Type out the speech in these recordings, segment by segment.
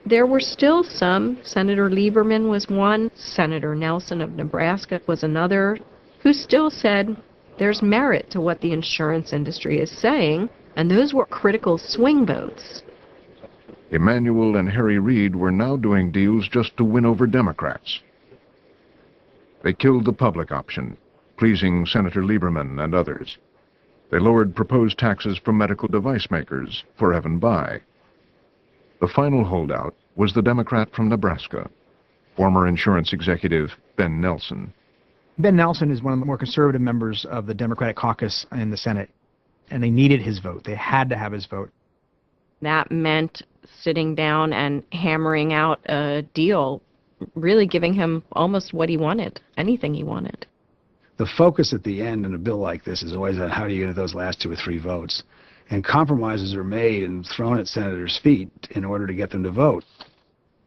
There were still some. Senator Lieberman was one. Senator Nelson of Nebraska was another, who still said there's merit to what the insurance industry is saying, and those were critical swing votes. Emanuel and Harry Reid were now doing deals just to win over Democrats. They killed the public option, pleasing Senator Lieberman and others. They lowered proposed taxes for medical device makers, forever and by. The final holdout was the Democrat from Nebraska, former insurance executive Ben Nelson. Ben Nelson is one of the more conservative members of the Democratic caucus in the Senate, and they needed his vote. They had to have his vote. That meant sitting down and hammering out a deal, really giving him almost what he wanted, anything he wanted. The focus at the end in a bill like this is always on how do you get those last 2 or 3 votes. And compromises are made and thrown at senators' feet in order to get them to vote.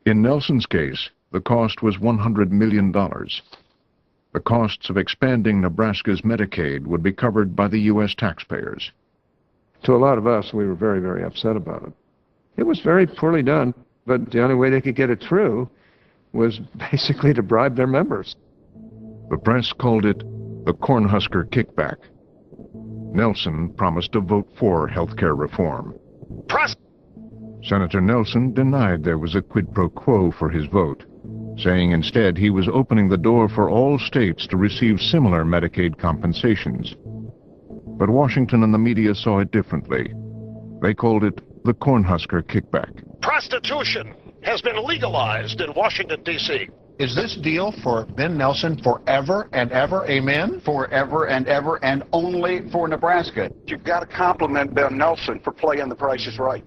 In Nelson's case, the cost was $100 million. The costs of expanding Nebraska's Medicaid would be covered by the U.S. taxpayers. To a lot of us, we were very, very upset about it. It was very poorly done, but the only way they could get it through was basically to bribe their members. The press called it the cornhusker kickback. Nelson promised to vote for health care reform. Senator Nelson denied there was a quid pro quo for his vote, saying instead he was opening the door for all states to receive similar Medicaid compensations. But Washington and the media saw it differently. They called it the cornhusker kickback. Prostitution has been legalized in Washington, D.C. Is this deal for Ben Nelson forever and ever, amen? Forever and ever, and only for Nebraska. You've got to compliment Ben Nelson for playing The Price is Right.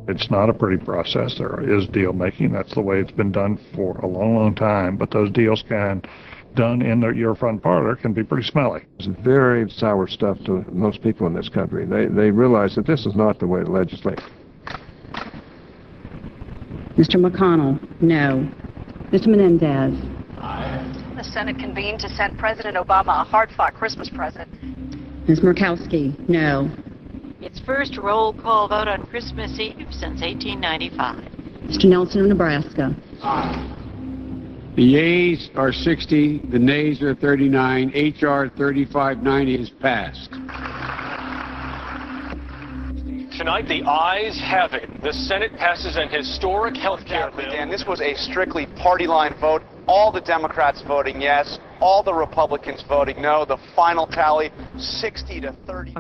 It's not a pretty process. There is deal making. That's the way it's been done for a long, long time. But those deals done in your front parlor can be pretty smelly. It's very sour stuff to most people in this country. They realize that this is not the way to legislate. Mr. McConnell, no. Mr. Menendez. Aye. The Senate convened to send President Obama a hard-fought Christmas present. Ms. Murkowski, no. Its first roll call vote on Christmas Eve since 1895. Mr. Nelson of Nebraska. Aye. The yeas are 60, the nays are 39. H.R. 3590 is passed. Tonight, the ayes have it. The Senate passes an historic health care bill. And this was a strictly party line vote. All the Democrats voting yes, all the Republicans voting no. The final tally, 60 to 30.